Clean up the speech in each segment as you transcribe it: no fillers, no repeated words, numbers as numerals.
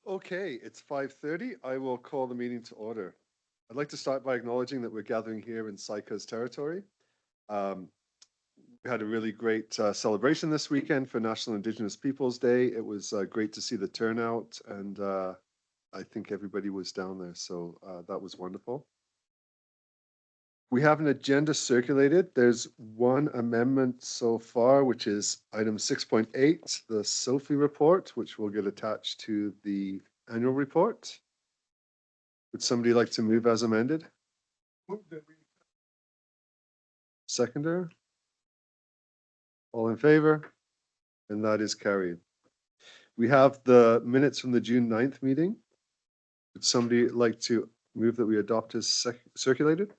Okay, it's 5:30. I will call the meeting to order. I'd like to start by acknowledging that we're gathering here in Saikas territory. We had a really great celebration this weekend for National Indigenous Peoples Day. It was great to see the turnout, and I think everybody was down there, so that was wonderful. We have an agenda circulated. There's one amendment so far, which is item 6.8, the Sophie report, which will get attached to the annual report. Would somebody like to move as amended? Seconder? All in favor? And that is carried. We have the minutes from the June 9th meeting. Would somebody like to move that we adopt as circulated?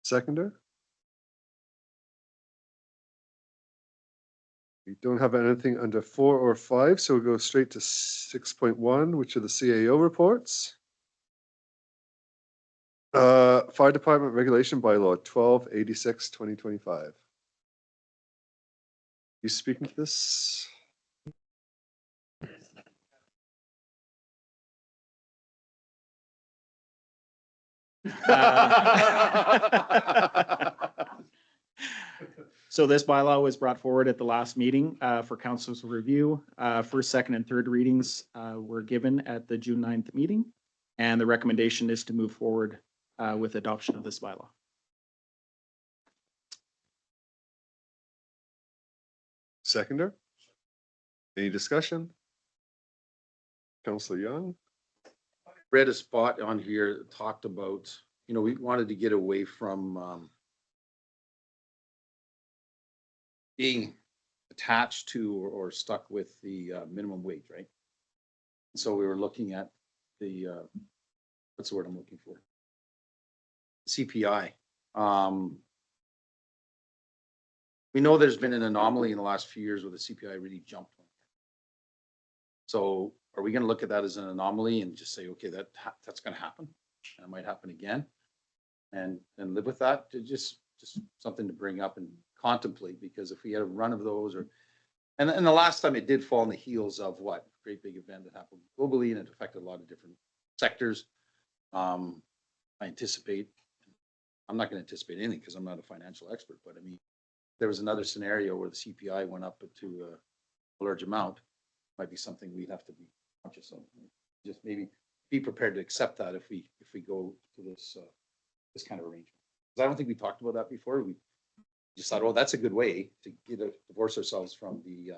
Seconder? We don't have anything under 4 or 5, so we'll go straight to 6.1, which are the CAO reports. Fire Department Regulation Bylaw 1286/2025. You speaking to this? So this bylaw was brought forward at the last meeting for council's review. First, second, and third readings were given at the June 9th meeting. And the recommendation is to move forward with adoption of this bylaw. Seconder? Any discussion? Councillor Young? Read a spot on here that talked about, we wanted to get away from being attached to or stuck with the minimum wage, right? So we were looking at the, what's the word I'm looking for? CPI. We know there's been an anomaly in the last few years where the CPI really jumped. So are we going to look at that as an anomaly and just say, okay, that's going to happen? And it might happen again, and live with that? Just something to bring up and contemplate, because if we had a run of those, and the last time it did fall on the heels of what great big event that happened globally, and it affected a lot of different sectors. I anticipate, I'm not going to anticipate anything because I'm not a financial expert, but I mean, there was another scenario where the CPI went up to a large amount, might be something we'd have to be conscious of. Just maybe be prepared to accept that if we go to this kind of arrangement. Because I don't think we talked about that before. We just thought, oh, that's a good way to divorce ourselves from the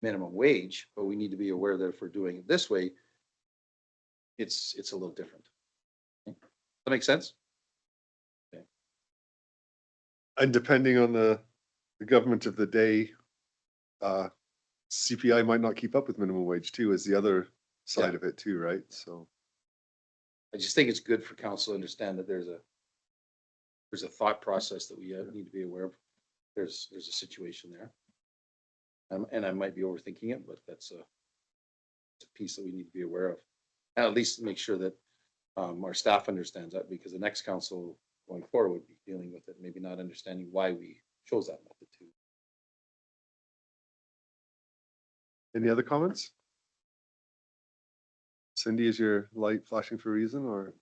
minimum wage, but we need to be aware that if we're doing it this way, it's a little different. Okay. Does that make sense? Okay. And depending on the government of the day, CPI might not keep up with minimum wage too, is the other side of it too, right? So I just think it's good for council to understand that there's a thought process that we need to be aware of. There's a situation there, and I might be overthinking it, but it's a piece that we need to be aware of, and at least make sure that our staff understands that, because the next council going forward would be dealing with it, maybe not understanding why we chose that method too. any other comments? Cindy, is your light flashing for a reason, or?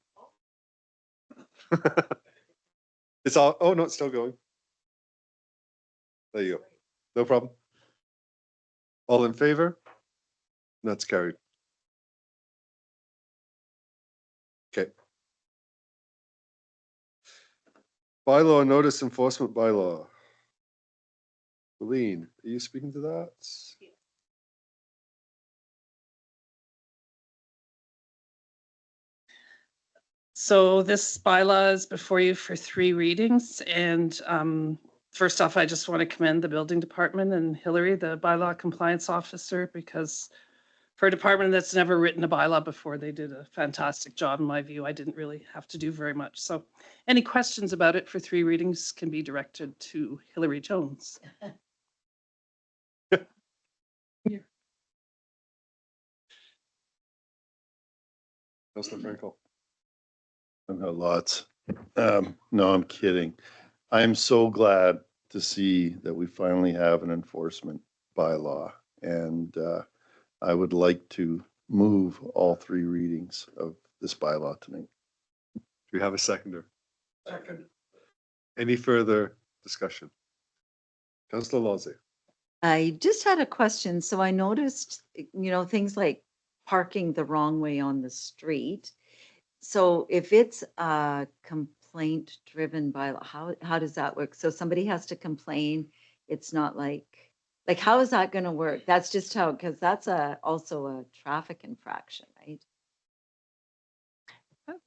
It's all, oh no, it's still going. There you go. No problem. All in favor? That's carried. Okay. Bylaw notice enforcement bylaw. Eileen, are you speaking to that? So this bylaw is before you for 3 readings, and first off, I just want to commend the building department and Hillary, the bylaw compliance officer, because for a department that's never written a bylaw before, they did a fantastic job in my view. I didn't really have to do very much. So any questions about it for 3 readings can be directed to Hillary Jones. Councilor Frankel. I've got lots. No, I'm kidding. I'm so glad to see that we finally have an enforcement bylaw, and I would like to move all three readings of this bylaw tonight. Do we have a seconder? Second. Any further discussion? Councillor Lozay. I just had a question. So I noticed, things like parking the wrong way on the street. So if it's a complaint driven by, how does that work? So somebody has to complain. It's not like, how is that going to work? That's just how, because that's also a traffic infraction, right?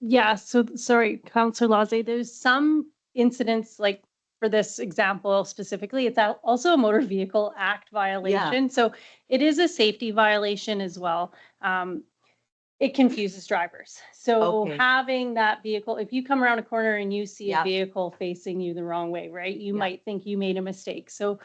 Yeah, so sorry, Councillor Lozay, there's some incidents like for this example specifically, it's also a Motor Vehicle Act violation. So it is a safety violation as well. It confuses drivers. So Okay. having that vehicle, if you come around a corner and you see Yeah. a vehicle facing you the wrong way, right? You Yeah. might think you made a mistake. So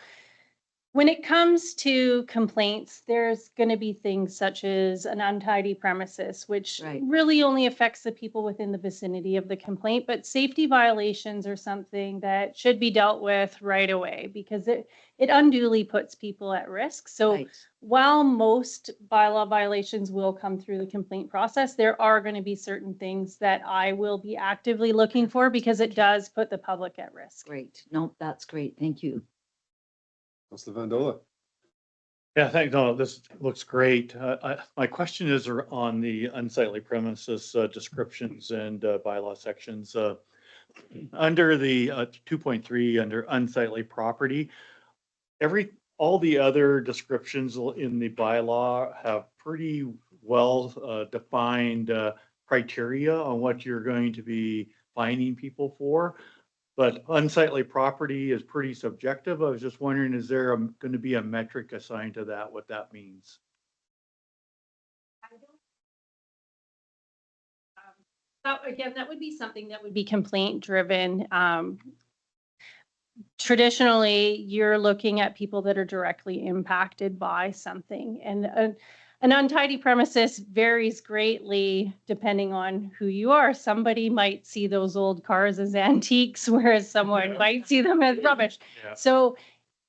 when it comes to complaints, there's going to be things such as an untidy premises, which Right. really only affects the people within the vicinity of the complaint. But safety violations are something that should be dealt with right away because it unduly puts people at risk. So Right. while most bylaw violations will come through the complaint process, there are going to be certain things that I will be actively looking for because it does put the public at risk. Great. No, that's great. Thank you. Councillor Vandola. Yeah, thanks. No, this looks great. My question is on the unsightly premises descriptions and bylaw sections. Under the 2.3, under unsightly property, all the other descriptions in the bylaw have pretty well defined criteria on what you're going to be fining people for. But unsightly property is pretty subjective. I was just wondering, is there going to be a metric assigned to that, what that means? Again, that would be something that would be complaint driven. Traditionally, you're looking at people that are directly impacted by something. And an untidy premises varies greatly depending on who you are. Somebody might see those old cars as antiques, whereas someone might see them as rubbish. Yeah. So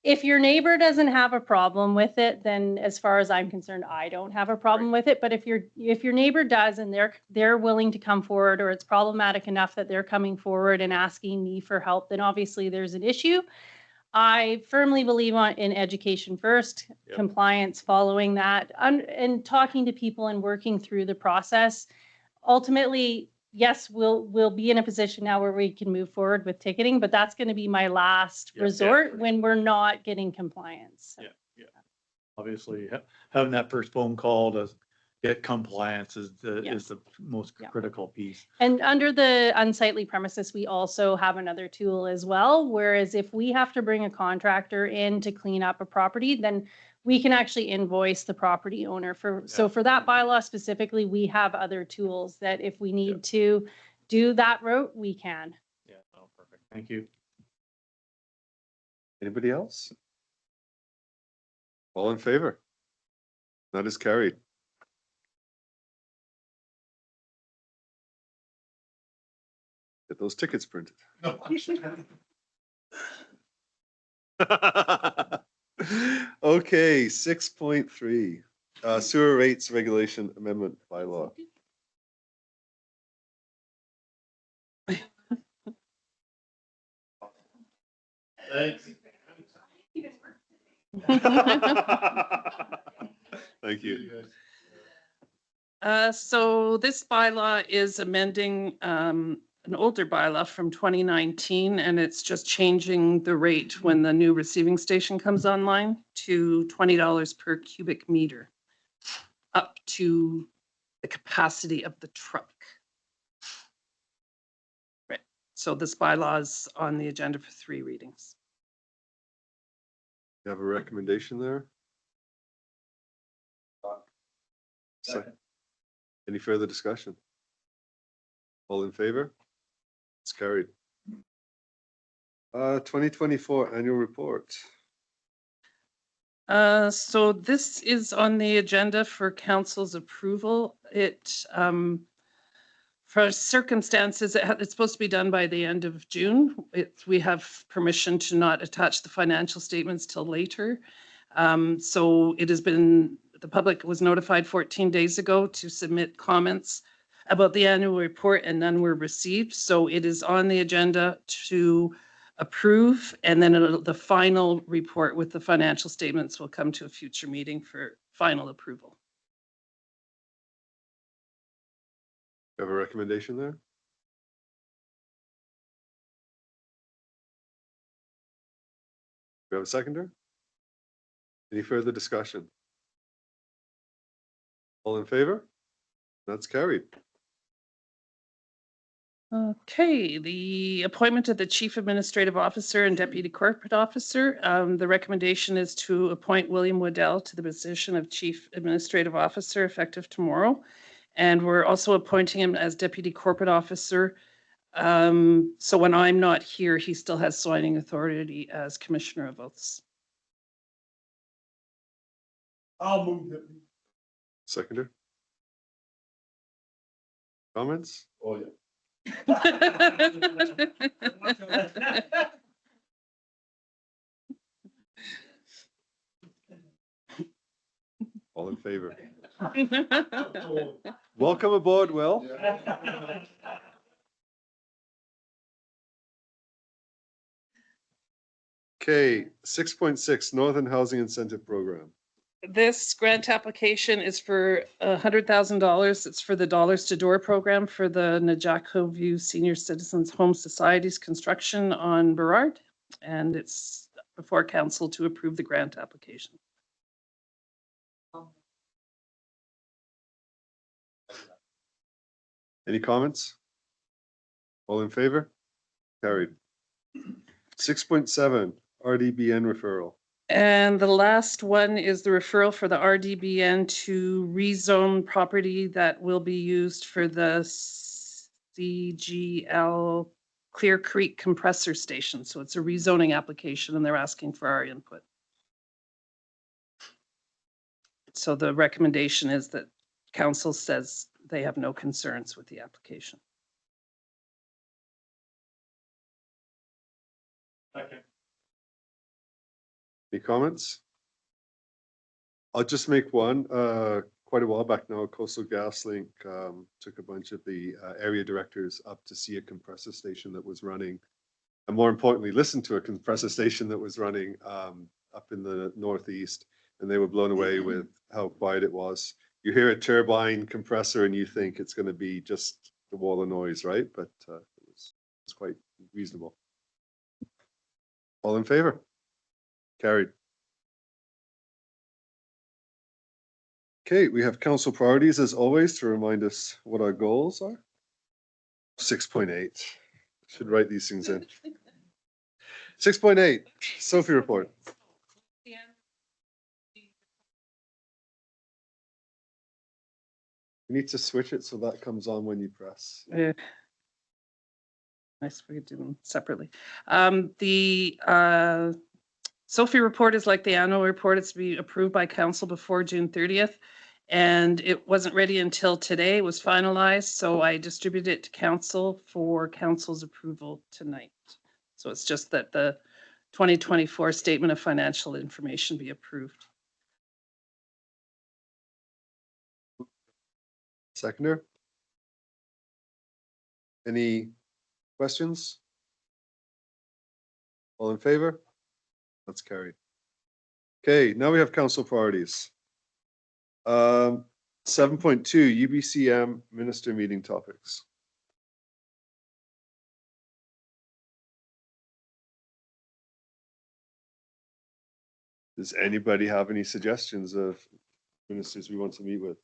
if your neighbor doesn't have a problem with it, then as far as I'm concerned, I don't have a problem with it. But if your neighbor does and they're willing to come forward, or it's problematic enough that they're coming forward and asking me for help, then obviously there's an issue. I firmly believe in education first, Yep. compliance following that, and talking to people and working through the process. Ultimately, yes, we'll be in a position now where we can move forward with ticketing, but that's going to be my last Yeah, resort when we're not getting compliance. Yeah. Obviously, having that first phone call to get compliance is the most Yeah. critical piece. And under the unsightly premises, we also have another tool as well. Whereas if we have to bring a contractor in to clean up a property, then we can actually invoice the property owner so for that bylaw specifically, we have other tools that if we need to do that route, we can. Yeah, oh, perfect. Thank you. Anybody else? All in favor? That is carried. Get those tickets printed. Okay, 6.3, sewer rates regulation amendment bylaw. Thanks. Thank you. So this bylaw is amending an older bylaw from 2019, and it's just changing the rate when the new receiving station comes online to $20 per cubic meter, up to the capacity of the truck. Right. So this bylaw is on the agenda for 3 readings. You have a recommendation there? Second. Any further discussion? All in favor? It's carried. 2024 annual report. So this is on the agenda for council's approval. For circumstances, it's supposed to be done by the end of June. We have permission to not attach the financial statements till later. So it has been the public was notified 14 days ago to submit comments about the annual report and none were received. So it is on the agenda to approve, and then the final report with the financial statements will come to a future meeting for final approval. You have a recommendation there? Do you have a seconder? Any further discussion? All in favor? That's carried. Okay, the appointment of the Chief Administrative Officer and Deputy Corporate Officer. The recommendation is to appoint William Waddell to the position of Chief Administrative Officer effective tomorrow. And we're also appointing him as Deputy Corporate Officer. So when I'm not here, he still has signing authority as Commissioner of Oaths. I'll move it. Seconder? Comments? Oh, yeah. All in favor? Welcome aboard, Will. Okay, 6.6 Northern Housing Incentive Program. This grant application is for $100,000. It's for the Dollars to Door program for the Najako View Senior Citizens Home Society's construction on Burrard. And it's before council to approve the grant application. Any comments? All in favor? Carried. 6.7 RDBN referral. And the last one is the referral for the RDBN to rezone property that will be used for the CGL Clear Creek compressor station. So it's a rezoning application and they're asking for our input. So the recommendation is that council says they have no concerns with the application. Okay. Any comments? I'll just make one. Quite a while back now, Coastal GasLink took a bunch of the area directors up to see a compressor station that was running, and more importantly, listen to a compressor station that was running up in the northeast, and they were blown away with how quiet it was. You hear a turbine compressor and you think it's going to be just the wall of noise, right? But it's quite reasonable. All in favor? Carried. Okay, we have council priorities as always to remind us what our goals are. 6.8. Should write these things in. 6.8, Sophie report. You need to switch it so that comes on when you press. Nice, we could do them separately. The Sophie report is like the annual report. It's to be approved by council before June 30th. And it wasn't ready until today. It was finalized. So I distributed it to council for council's approval tonight. So it's just that the 2024 statement of financial information be approved. Seconder? Any questions? All in favor? That's carried. Okay, now we have council priorities. 7.2 UBCM minister meeting topics. Does anybody have any suggestions of ministers we want to meet with?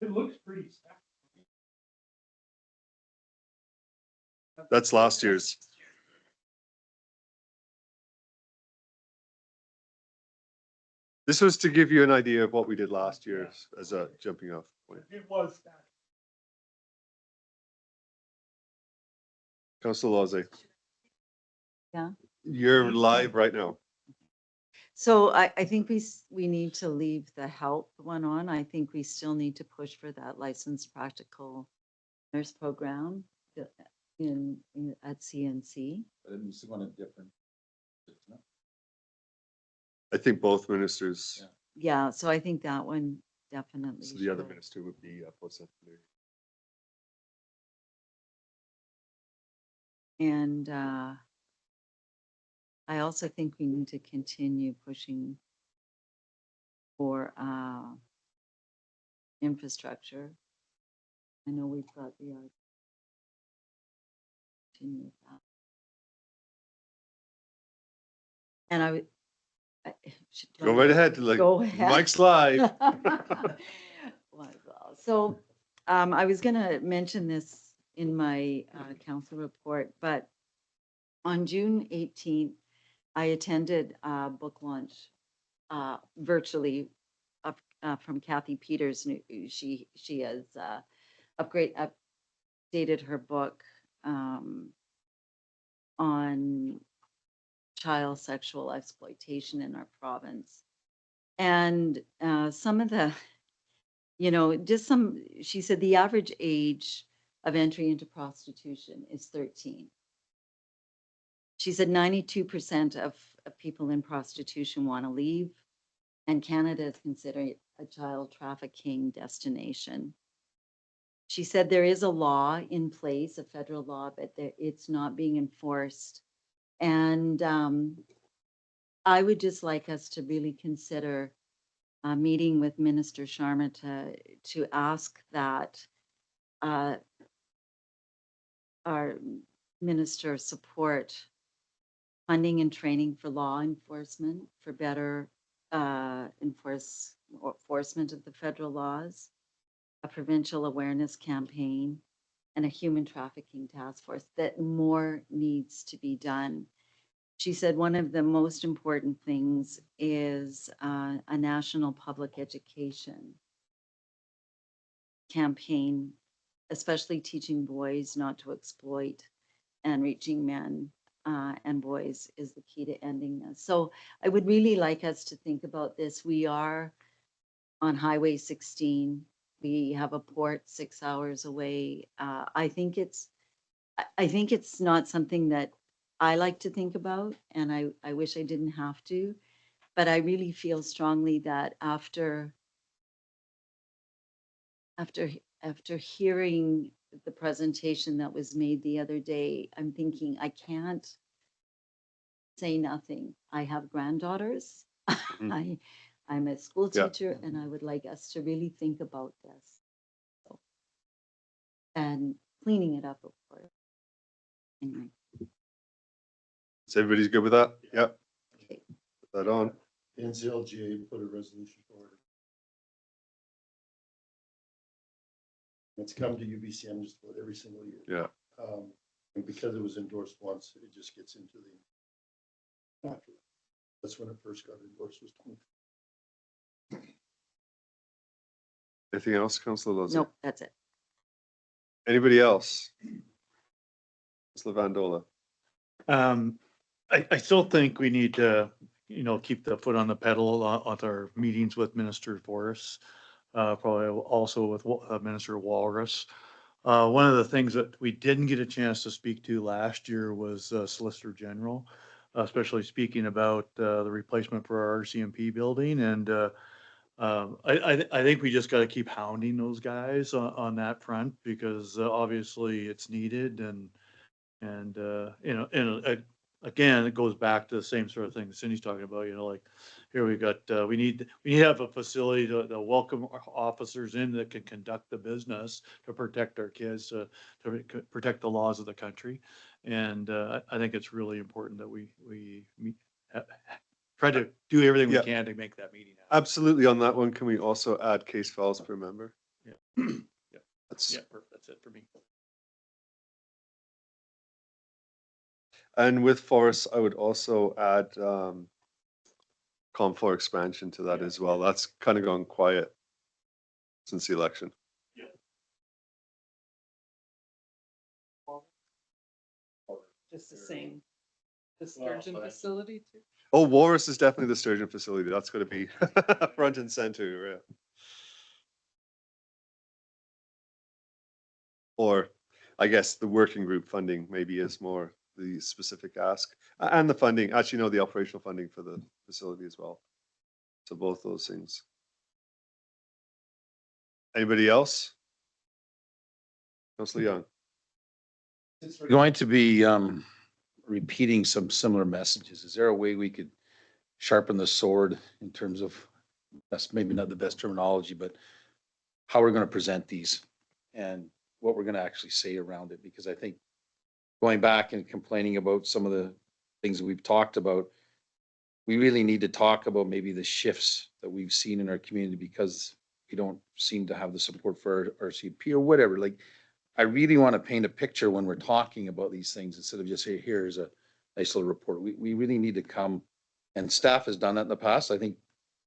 It looks pretty stacked. That's last year's. This was to give you an idea of what we did last year as a jumping off point. It was stacked. Councillor Lozay. Yeah. You're live right now. So I think we need to leave the help one on. I think we still need to push for that licensed practical nurse program at CNC. But it needs to go in a different. I think both ministers, Yeah. Yeah, so I think that one definitely so the other should. minister would be post-secondary. And I also think we need to continue pushing for infrastructure. I know we've got the continue with that. And I would. do Go I- right ahead, like, Go ahead. Mike's live. Well, so I was gonna mention this in my council report, but on June 18th, I attended a book launch virtually from Kathy Peters. She has updated her book on child sexual exploitation in our province. And some of the, she said the average age of entry into prostitution is 13. She said 92% of people in prostitution want to leave, and Canada is considered a child trafficking destination. She said there is a law in place, a federal law, but it's not being enforced. And I would just like us to really consider a meeting with Minister Sharma to ask that our minister support funding and training for law enforcement for better enforcement of the federal laws, a provincial awareness campaign, and a human trafficking task force. That more needs to be done. She said one of the most important things is a national public education campaign, especially teaching boys not to exploit, and reaching men and boys is the key to ending this. So I would really like us to think about this. We are on Highway 16. We have a port 6 hours away. I think it's not something that I like to think about, and I wish I didn't have to, but I really feel strongly that after hearing the presentation that was made the other day, I'm thinking I can't say nothing. I have granddaughters. I'm a school Yeah. teacher, and I would like us to really think about this. So, and cleaning it up, of course. Anyway, So everybody's good with that? Yep. okay. Put that on. NCLGA put a resolution forward. It's come to UBCM just about every single year. Yeah. And because it was endorsed once, it just gets into the after. That's when it first got endorsed, was 20. Anything else, Councillor Lozey? Nope, that's it. Anybody else? Councillor Vandola. I still think we need to, keep the foot on the pedal on our meetings with Minister Forrest, probably also with Minister Walrus. One of the things that we didn't get a chance to speak to last year was Solicitor General, especially speaking about the replacement for our RCMP building. And I think we just got to keep hounding those guys on that front, because obviously it's needed. And again, it goes back to the same sort of thing Cindy's talking about, like here we got, we need to have a facility to welcome our officers in that can conduct the business to protect our kids, to protect the laws of the country. And I think it's really important that we try to do everything we Yeah. can to make that meeting happen. Absolutely. On that one, can we also add case files per member? Yeah. Yeah. That's, Yeah, perfect. That's it for me. and with Forest, I would also add COM4 expansion to that as well. That's kind of gone quiet since the election. Just the same. The Sturgeon facility too? Oh, Walrus is definitely the Sturgeon facility. That's going to be front and center. Yeah. Or I guess the working group funding maybe is more the specific ask, and the funding, actually, no, the operational funding for the facility as well. So both those things. Anybody else? Councillor Young. Going to be repeating some similar messages. Is there a way we could sharpen the sword in terms of, that's maybe not the best terminology, but how we're going to present these and what we're going to actually say around it? Because I think going back and complaining about some of the things that we've talked about, we really need to talk about maybe the shifts that we've seen in our community because we don't seem to have the support for our CP or whatever. Like, I really want to paint a picture when we're talking about these things instead of just say, here's a nice little report. We really need to come, and staff has done that in the past. I think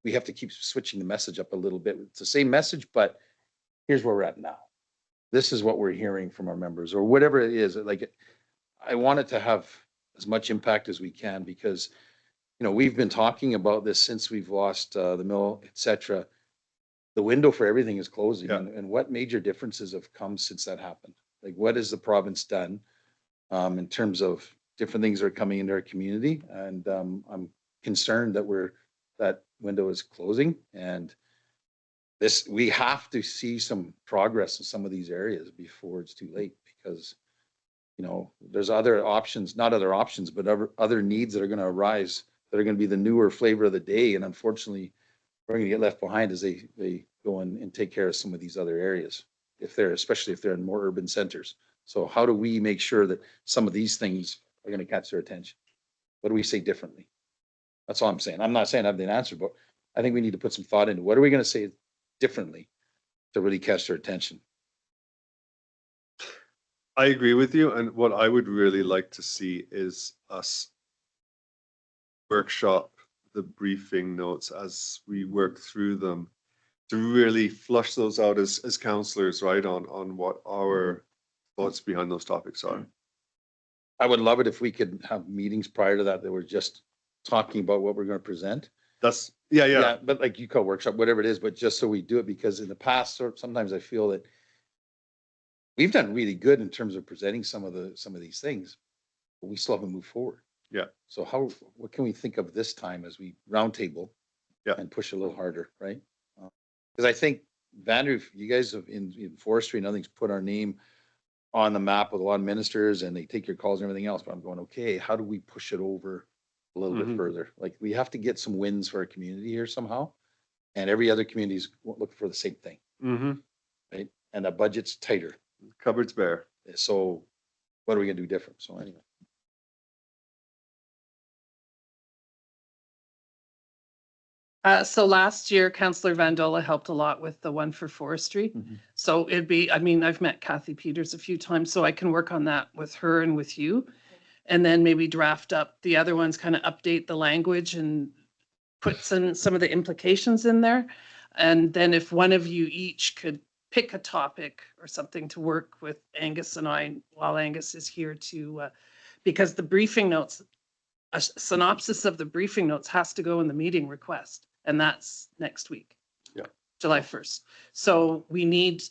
we have to keep switching the message up a little bit. It's the same message, but here's where we're at now. This is what we're hearing from our members or whatever it is. Like, I want it to have as much impact as we can because, you know, we've been talking about this since we've lost the mill, et cetera. The window for everything is closing. Yeah. And what major differences have come since that happened? Like, what has the province done in terms of different things that are coming into our community? And I'm concerned that that window is closing. And we have to see some progress in some of these areas before it's too late because, you know, there's other options, not other options, but other needs that are going to arise that are going to be the newer flavor of the day. And unfortunately, we're going to get left behind as they go and take care of some of these other areas, especially if they're in more urban centers. So how do we make sure that some of these things are going to catch their attention? What do we say differently? That's all I'm saying. I'm not saying I have the answer, but I think we need to put some thought into what are we going to say differently to really catch their attention. I agree with you. And what I would really like to see is us workshop the briefing notes as we work through them to really flush those out as councillors, right, on what our thoughts behind those topics are. I would love it if we could have meetings prior to that were just talking about what we're going to present. That's, yeah. But like you call workshop, whatever it is, but just so we do it, because in the past, sometimes I feel that we've done really good in terms of presenting some of these things, but we still haven't moved forward. Yeah. So what can we think of this time as we roundtable and push a little harder, right? Because I think Vanderhoof, you guys have in forestry and nothing's put our name on the map with a lot of ministers and they take your calls and everything else. But I'm going, okay, how do we push it over a little bit further? Like, we have to get some wins for our community here somehow. And every other community is looking for the same thing. Right? And the budget's tighter. Cupboard's bare. So what are we going to do different? So anyway. So last year, Councillor Vandola helped a lot with the one for forestry. So it'd be, I mean, I've met Kathy Peters a few times, so I can work on that with her and with you. And then maybe draft up the other ones, kind of update the language and put some of the implications in there. And then if one of you each could pick a topic or something to work with Angus and I while Angus is here to, because the briefing notes, a synopsis of the briefing notes has to go in the meeting request. And that's next week. Yeah. July 1st. So we need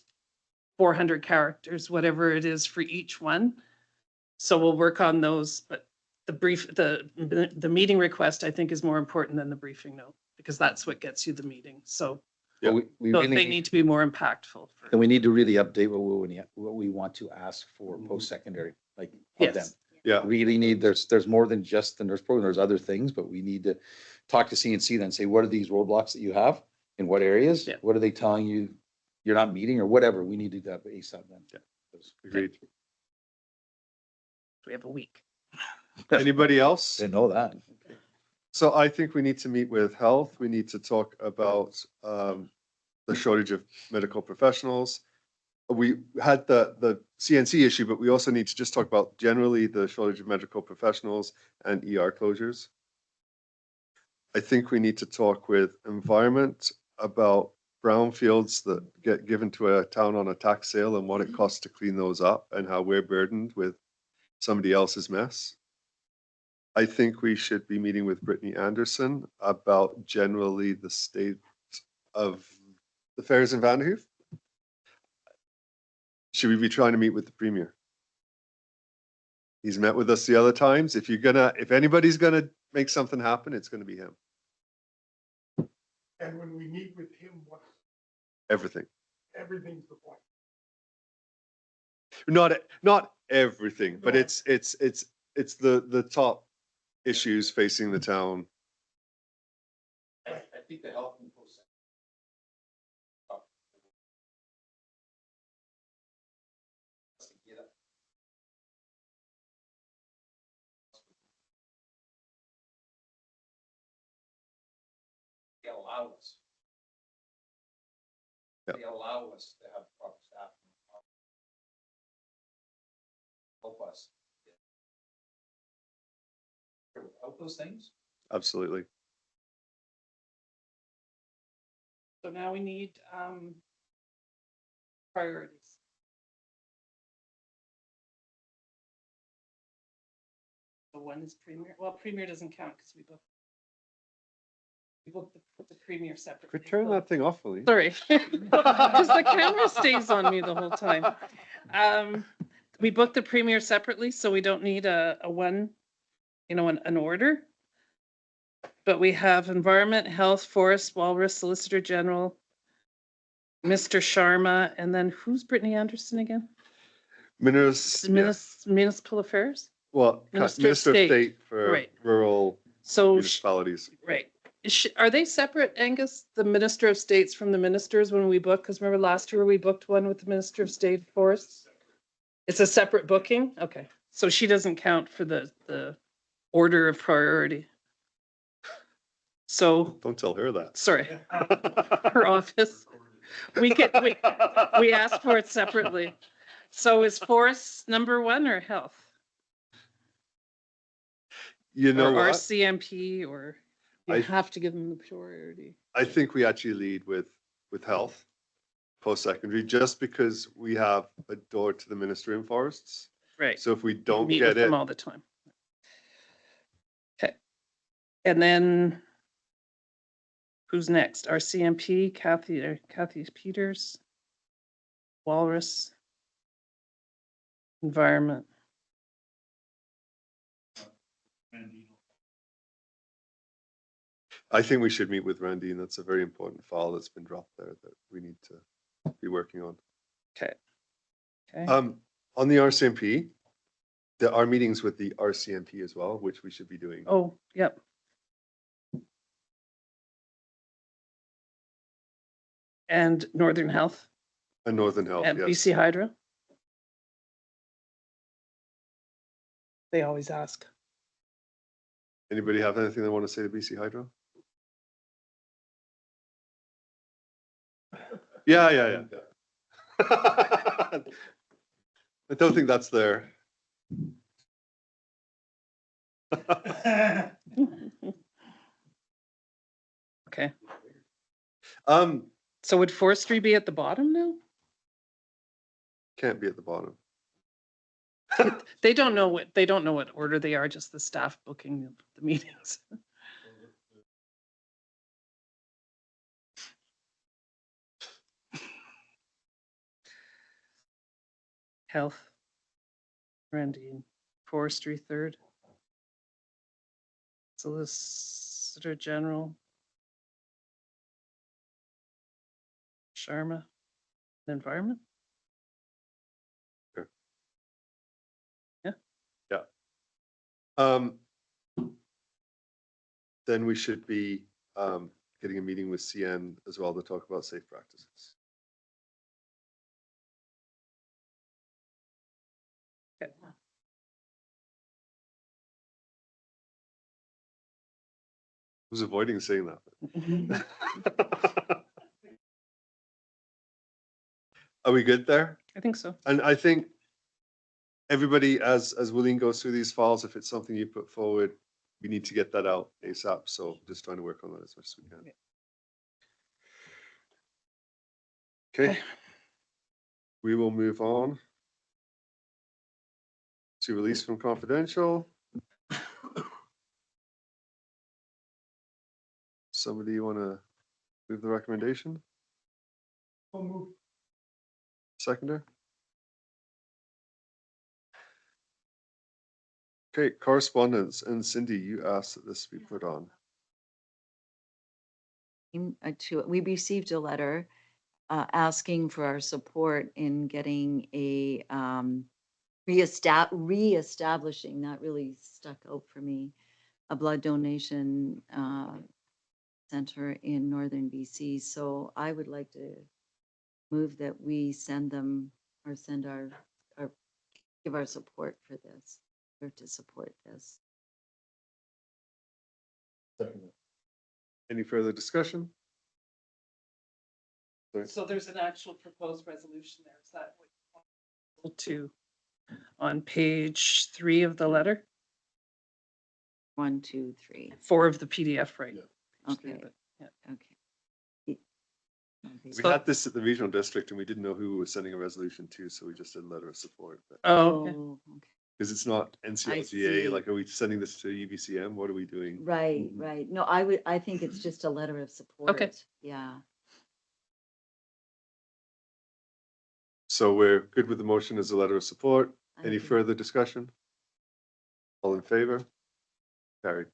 400 characters, whatever it is for each one. So we'll work on those, but the meeting request, I think, is more important than the briefing note because that's what gets you the meeting. So, Yeah. we so really they need to be more impactful. and we need to really update what we want to ask for post-secondary, like of them. Yes. Yeah. Really need, there's more than just the nurse program, there's other things, but we need to talk to CNC then, say, what are these roadblocks that you have? In what areas? Yeah. What are they telling you you're not meeting or whatever? We need to do that ASAP then. Yeah. Agreed. We have a week. Anybody else? Didn't know that. So I think we need to meet with health. We need to talk about the shortage of medical professionals. We had the CNC issue, but we also need to just talk about generally the shortage of medical professionals and ER closures. I think we need to talk with environment about brownfields that get given to a town on a tax sale and what it costs to clean those up and how we're burdened with somebody else's mess. I think we should be meeting with Brittany Anderson about generally the state of the fairs in Vanderhoof. Should we be trying to meet with the Premier? He's met with us the other times. If anybody's gonna make something happen, it's gonna be him. And when we meet with him, what, Everything. everything's the point. Not everything, but No. it's the top issues facing the town. I think the health and post. They allow us. Yep. They allow us to have proper staff. Help us. Without those things, Absolutely. So now we need, priorities. The one is Premier, well, Premier doesn't count because we booked the Premier separately. Could turn so- that thing off, Lee. Sorry, because the camera stays on me the whole time. We booked the Premier separately, so we don't need a one, an order. But we have Environment, Health, Forest, Walrus, Solicitor General, Mr. Sharma, and then who's Brittany Anderson again? Municipal Affairs? Well, Minister of Minister of State. State for Right. rural So, municipalities. right. Are they separate, Angus, the Minister of States from the ministers when we book? Because remember last year we booked one with the Minister of State Forests? It's a separate booking? Okay. So she doesn't count for the order of priority. So, Don't tell her that. sorry, her office. We asked for it separately. So is forests number one or health? You know Or what? RCMP, or you I- have to give them the priority? I think we actually lead with health, post-secondary, just because we have a door to the Ministry in Forests. Right. So if we don't Meet get with it, them all the time. Okay. And then who's next? RCMP, Kathy Peters, Walrus, Environment. I think we should meet with Randy, and that's a very important file that's been dropped there that we need to be working on. Okay. Okay. On the RCMP, there are meetings with the RCMP as well, which we should be doing. Oh, yep. And Northern Health And Northern Health, and yes. BC Hydro. They always ask. Anybody have anything they want to say to BC Hydro? Yeah. I don't think that's there. Okay. Um, So would forestry be at the bottom now? can't be at the bottom. They don't know what order they are, just the staff booking the meetings. Health. Randy, forestry third. Solicitor General. Sharma. Environment. Then we should be getting a meeting with CN as well to talk about safe practices. Okay. Who's avoiding saying that? Are we good there? I think so. And I think everybody, as William goes through these files, if it's something you put forward, we need to get that out ASAP. So just trying to work on that as much as we can. Okay. We will move on to release from confidential. Somebody want to move the recommendation? I'll move. Seconder? Okay, correspondence, and Cindy, you asked that this be put on. we received a letter asking for our support in getting a reestablishing, that really stuck out for me, a blood donation center in northern BC. So I would like to move that we send them or send our give our support for this or to support this. Any further discussion? Sorry. So there's an actual proposed resolution there. Is that what you want to, on page 3 of the letter? 1, 2, 3. 4 of the PDF, right? Yeah. Okay. Okay. We had this at the regional district and we didn't know who we were sending a resolution to, so we just did a letter of support. Oh, okay. Okay. Because it's not see. NCLGA, like, are we sending this to UBCM? What are we doing? Right, right. No, I think it's just a letter of support. Yeah. So we're good with the motion as a letter of support. I Any agree. further discussion? All in favor? Carried.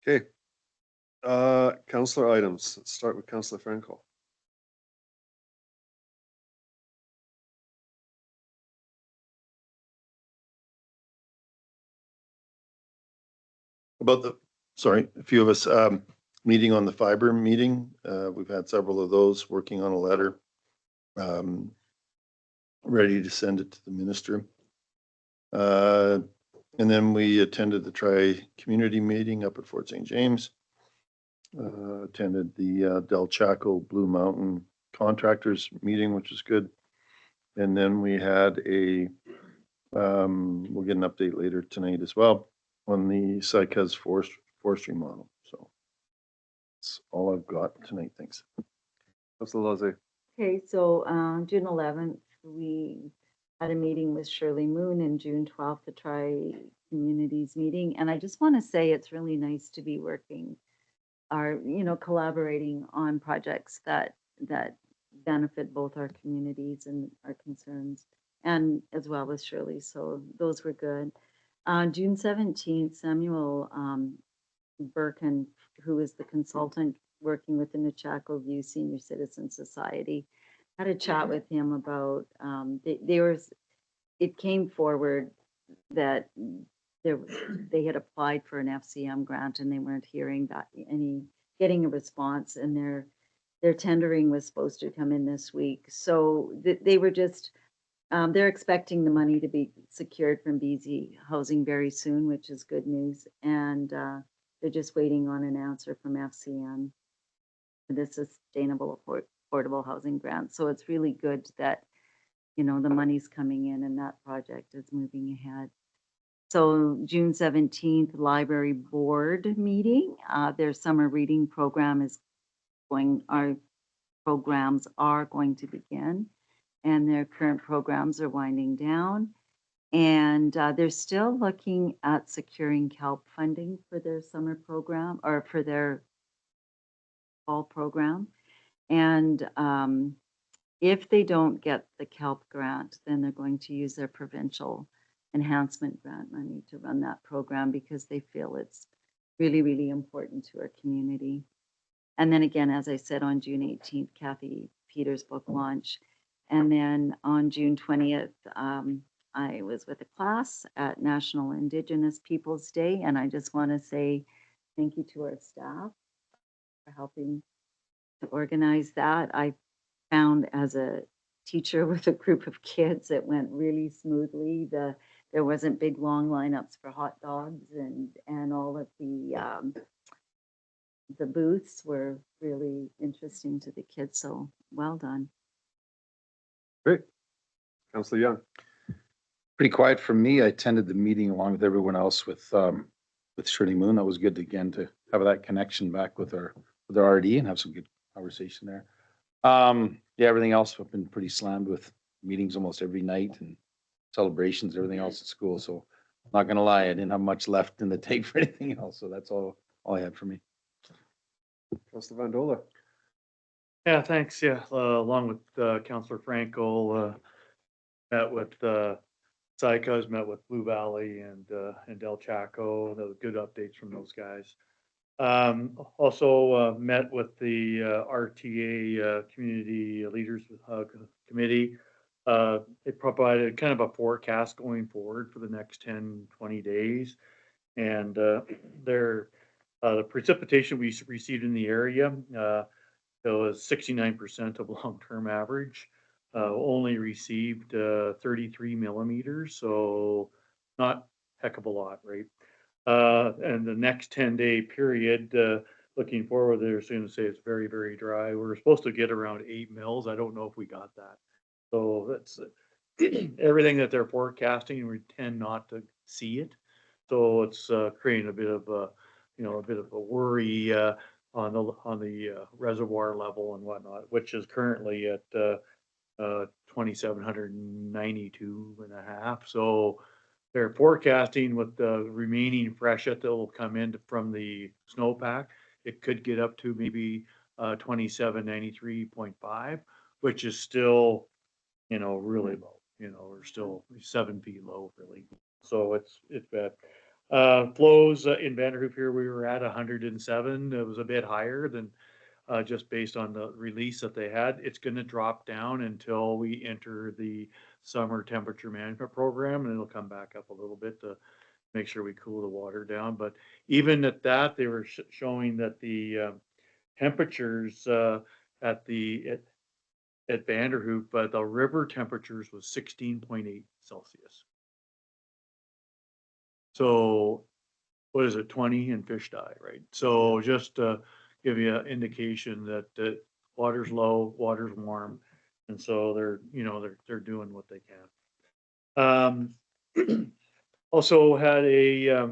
Okay. Councillor items. Let's start with Councillor Franco. About the, sorry, a few of us, meeting on the fiber meeting. We've had several of those, working on a letter. Ready to send it to the minister. And then we attended the tri-community meeting up at Fort St. James. Attended the Del Chaco Blue Mountain contractors meeting, which is good. And then we had a, we'll get an update later tonight as well on the SICA's forestry model. So that's all I've got tonight. Thanks. Councillor Lozay. Okay, so June 11th, we had a meeting with Shirley Moon, and June 12th, the Tri-Communities meeting. And I just want to say it's really nice to be working collaborating on projects that benefit both our communities and our concerns, and as well as Shirley. So those were good. June 17th, Samuel Birkin, who is the consultant working with the Nechako View Senior Citizen Society, had a chat with him about it came forward that they had applied for an FCM grant and they weren't hearing getting a response, and their tendering was supposed to come in this week. So they were just they're expecting the money to be secured from BZ Housing very soon, which is good news, and they're just waiting on an answer from FCM for the Sustainable Affordable Housing Grant. So it's really good that the money's coming in and that project is moving ahead. So June 17th, library board meeting. Their summer reading program is our programs are going to begin, and their current programs are winding down. And they're still looking at securing CALP funding for their summer program or for their fall program. And if they don't get the CALP grant, then they're going to use their provincial enhancement grant money to run that program, because they feel it's really, really important to our community. And then again, as I said, on June 18th, Kathy Peters' book launch. And then on June 20th, I was with a class at National Indigenous Peoples Day. And I just want to say thank you to our staff for helping to organize that. I found as a teacher with a group of kids, it went really smoothly. There wasn't big long lineups for hot dogs, and all of the booths were really interesting to the kids. So well done. Great. Councillor Young. Pretty quiet for me. I attended the meeting along with everyone else with Shirley Moon. That was good again to have that connection back with our RD and have some good conversation there. Yeah, everything else I've been pretty slammed with meetings almost every night and celebrations, everything else at school. So I'm not gonna lie, I didn't have much left in the tank for anything else. So that's all I had for me. Councillor Van Dola. Yeah, thanks. Yeah, along with Councillor Franco, met with Sycos met with Blue Valley and Del Chaco. Those good updates from those guys. Also met with the RTA Community Leaders Committee. It provided kind of a forecast going forward for the next 10, 20 days. And the precipitation we received in the area, it was 69% of long-term average. Only received 33 millimeters, so not heck of a lot, right? And the next 10-day period, looking forward, they're going to say it's very, very dry. We're supposed to get around 8 mils. I don't know if we got that. So that's everything that they're forecasting. We tend not to see it. So it's creating a bit of a, a bit of a worry on the reservoir level and whatnot, which is currently at 2,792.5. So they're forecasting with the remaining freshet that will come in from the snowpack, it could get up to maybe 2,793.5, which is still, really low. We're still 7 feet low, really. So it's bad. Flows in Vanderhoof here, we were at 107. It was a bit higher than just based on the release that they had. It's going to drop down until we enter the summer temperature management program, and it'll come back up a little bit to make sure we cool the water down. But even at that, they were showing that the temperatures at Vanderhoof, the river temperatures was 16.8 Celsius. So what is it, 20 and fish die, right? So just give you an indication that water's low, water's warm, and so they're doing what they can. Also had a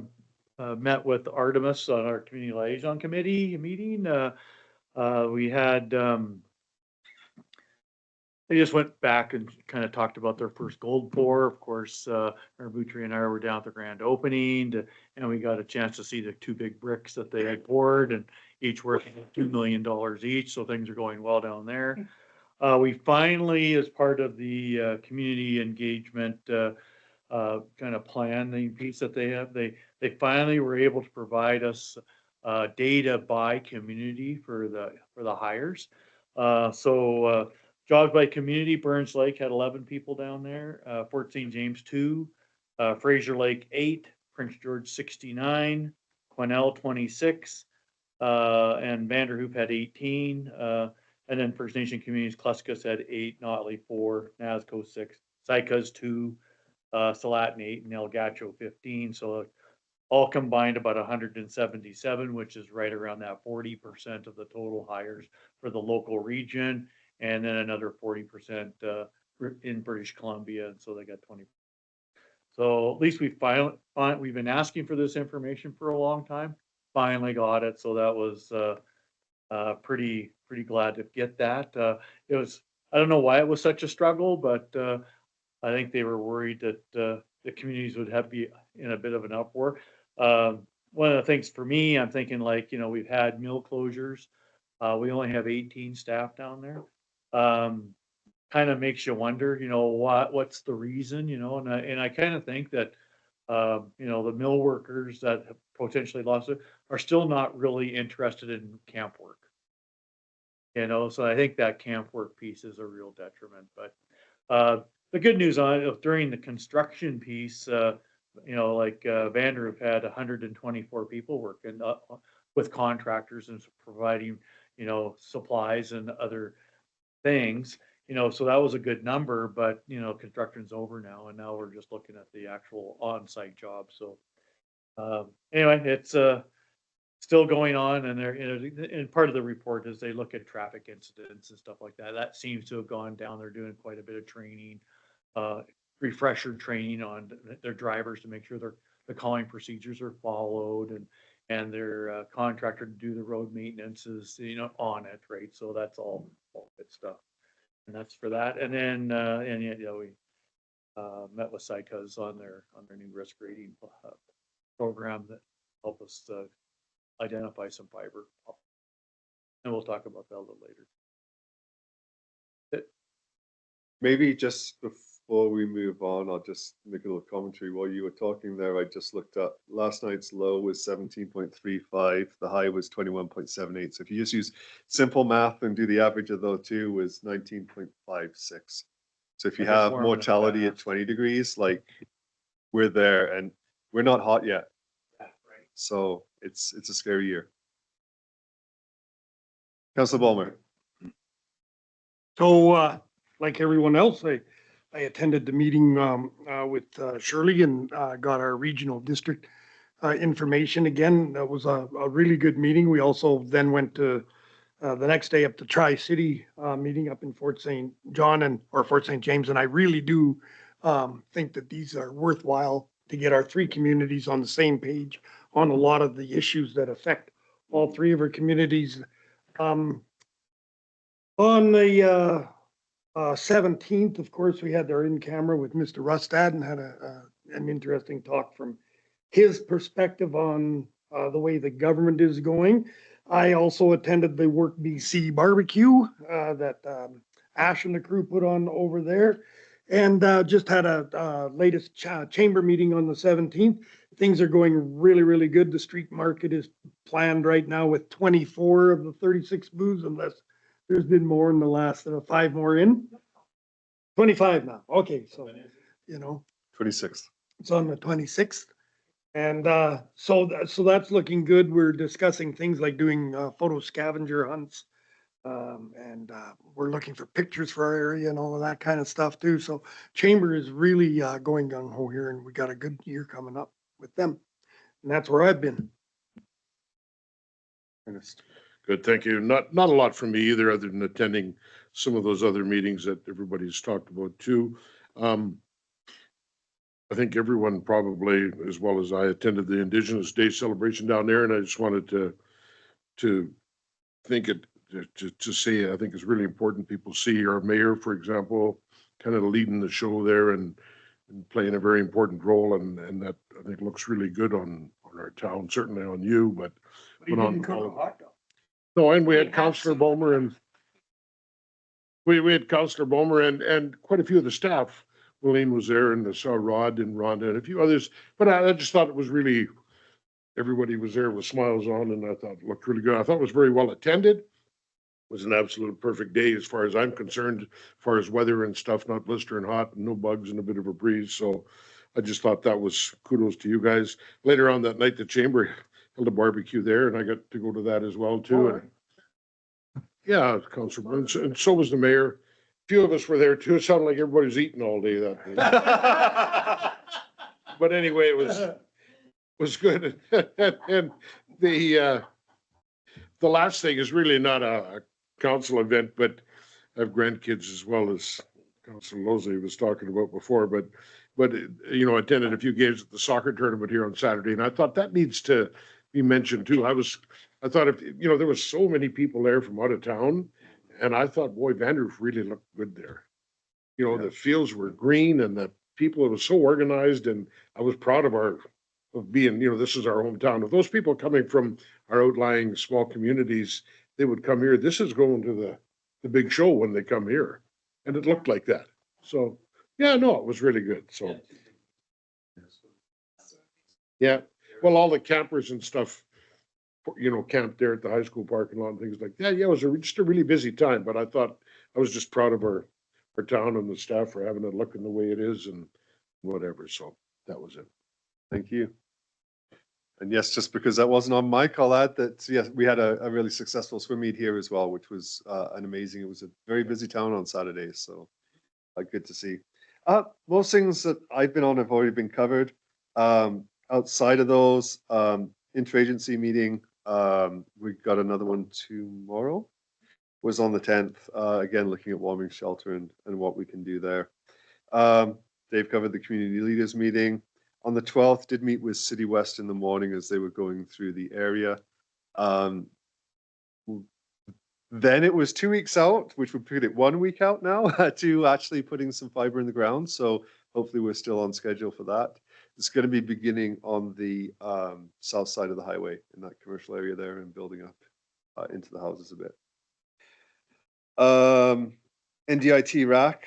met with Artemis on our community liaison committee meeting. We had they just went back and kind of talked about their first gold pour. Of course, Butri and I were down at the grand opening, and we got a chance to see the 2 big bricks that they had poured, and each worth $2 million each. So things are going well down there. We finally, as part of the community engagement kind of planning piece that they have, they finally were able to provide us data by community for the hires. So jobs by community, Burns Lake had 11 people down there, Fort St. James 2, Fraser Lake 8, Prince George 69, Quesnel 26, and Vanderhoof had 18. And then First Nation communities, Kluskis had 8, Notley 4, Nasco 6, Sycos 2, Salatin 8, and El Gacho 15. So all combined about 177, which is right around that 40% of the total hires for the local region. And then another 40% in British Columbia, and so they got 20. So at least we've been asking for this information for a long time. Finally got it, so that was pretty glad to get that. It was, I don't know why it was such a struggle, but I think they were worried that the communities would be in a bit of an uproar. One of the things for me, I'm thinking we've had mill closures. We only have 18 staff down there. Kind of makes you wonder, what's the reason, and I kind of think that, the mill workers that have potentially lost it are still not really interested in camp work. So I think that camp work piece is a real detriment, but, the good news on it, during the construction piece, Vanderhoof had 124 people working with contractors and providing, supplies and other things, so that was a good number, but, construction's over now, and now we're just looking at the actual on-site job. So, anyway, it's, still going on, and and part of the report is they look at traffic incidents and stuff like that. That seems to have gone down. They're doing quite a bit of training, refresher training on their drivers to make sure the calling procedures are followed, and their contractor to do the road maintenance is, on it, right? So that's all good stuff. And that's for that. And then, we met with Sycos on their new risk rating program that help us identify some fiber. And we'll talk about that a little later. Maybe just before we move on, I'll just make a little commentary. While you were talking there, I just looked up, last night's low was 17.35, the high was 21.78. So if you just use simple math and do the average of those two, was 19.56. So if you I guess have warmer than mortality at that. 20 degrees, like we're there, and we're not hot yet. So it's a scary year. Councilor Ballmer. So, like everyone else, I attended the meeting, with Shirley and, got our regional district, information again. That was a really good meeting. We also then went to, the next day up to Tri-City, meeting up in Fort St. John or Fort St. James. And I really do, think that these are worthwhile to get our three communities on the same page on a lot of the issues that affect all three of our communities. On the 17th, of course, we had our in-camera with Mr. Rustad and had an interesting talk from his perspective on the way the government is going. I also attended the Work BC barbecue that Ash and the crew put on over there, and just had a latest chamber meeting on the 17th. Things are going really, really good. The street market is planned right now with 24 of the 36 booths, unless there's been more in the last 5 more in. 25 now. Okay, so, 26th. it's on the 26th. And so that's looking good. We're discussing things like doing photo scavenger hunts. And we're looking for pictures for our area and all of that kind of stuff too. So Chamber is really going gung ho here, and we got a good year coming up with them. And that's where I've been. Ernest. Good, thank you. Not a lot from me either, other than attending some of those other meetings that everybody's talked about too. I think everyone probably, as well as I, attended the Indigenous Day celebration down there, and I just wanted to think it, to say, I think it's really important people see our mayor, for example, kind of leading the show there and playing a very important role, and that I think looks really good on our town, certainly on you, but on all of hot dog. no, and we had Councillor Bomer and we had Councillor Bomer and quite a few of the staff. Willeen was there, and I saw Rod and Rhonda and a few others, but I just thought it was really, everybody was there with smiles on, and I thought it looked really good. I thought it was very well attended. It was an absolute perfect day as far as I'm concerned, as far as weather and stuff, not blistering hot, and no bugs and a bit of a breeze. So I just thought that was kudos to you guys. Later on that night, the chamber held a barbecue there, and I got to go to that as well too. And yeah, Councilor Burns, and so was the mayor. A few of us were there too. It sounded like everybody was eating all day that day. But anyway, it was good. And the last thing is really not a council event, but I have grandkids as well, as Councilor Losley was talking about before, but attended a few games at the soccer tournament here on Saturday, and I thought that needs to be mentioned too. I thought if, there was so many people there from out of town, and I thought, boy, Vanderhoof really looked good there. The fields were green, and the people, it was so organized, and I was proud of being, this is our hometown. If those people coming from our outlying small communities, they would come here. This is going to the big show when they come here, and it looked like that. So, yeah, no, it was really good. So, yeah, well, all the campers and stuff, camped there at the high school parking lot and things like that. Yeah, it was just a really busy time, but I thought I was just proud of our town and the staff for having it looking the way it is and whatever. So that was it. Thank you. And yes, just because that wasn't on mic, I'll add that, yes, we had a really successful swim meet here as well, which was it was a very busy town on Saturday. So good to see. Most things that I've been on have already been covered. Outside of those, interagency meeting, we got another one tomorrow, was on the 10th, again, looking at warming shelter and what we can do there. They've covered the community leaders meeting. On the 12th, did meet with City West in the morning as they were going through the area. Then it was 2 weeks out, which would put it 1 week out now to actually putting some fiber in the ground. So hopefully we're still on schedule for that. It's going to be beginning on the south side of the highway in that commercial area there and building up into the houses a bit. NDIT rack.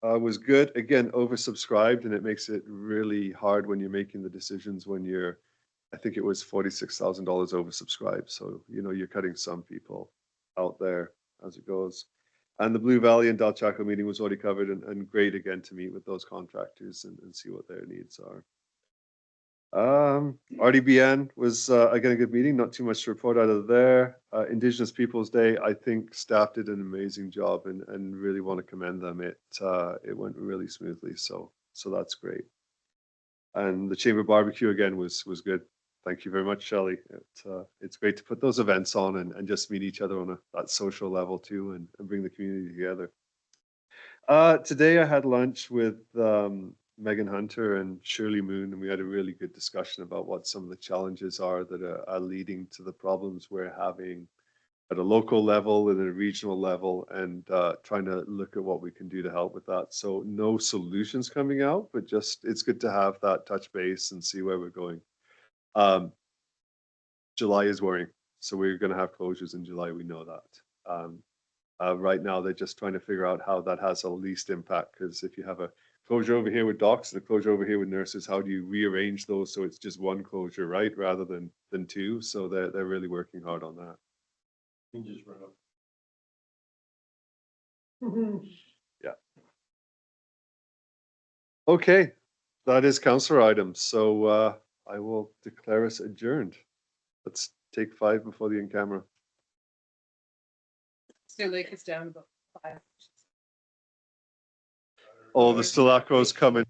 Was good. Again, oversubscribed, and it makes it really hard when you're making the decisions when you're, I think it was $46,000 oversubscribed. So, you know, you're cutting some people out there as it goes. And the Blue Valley and Del Chaco meeting was already covered, and great again to meet with those contractors and see what their needs are. RDBN was, again, a good meeting, not too much to report out of there. Indigenous Peoples Day, I think staff did an amazing job and really want to commend them. It went really smoothly, so that's great. And the Chamber Barbecue again was good. Thank you very much, Shelley. It's great to put those events on and just meet each other on that social level too, and bring the community together. Today I had lunch with Megan Hunter and Shirley Moon, and we had a really good discussion about what some of the challenges are that are leading to the problems we're having at a local level and at a regional level, and trying to look at what we can do to help with that. So no solutions coming out, but just it's good to have that touch base and see where we're going. July is worrying, so we're going to have closures in July. We know that. Right now, they're just trying to figure out how that has the least impact, because if you have a closure over here with docs and a closure over here with nurses, how do you rearrange those so it's just one closure, right, rather than two? So they're really working hard on that. You just run up. Yeah. Okay, that is councillor items. So I will declare us adjourned. Let's take 5 before the in-camera. Sioux Lake is down about 5. Oh, the Stilacos coming.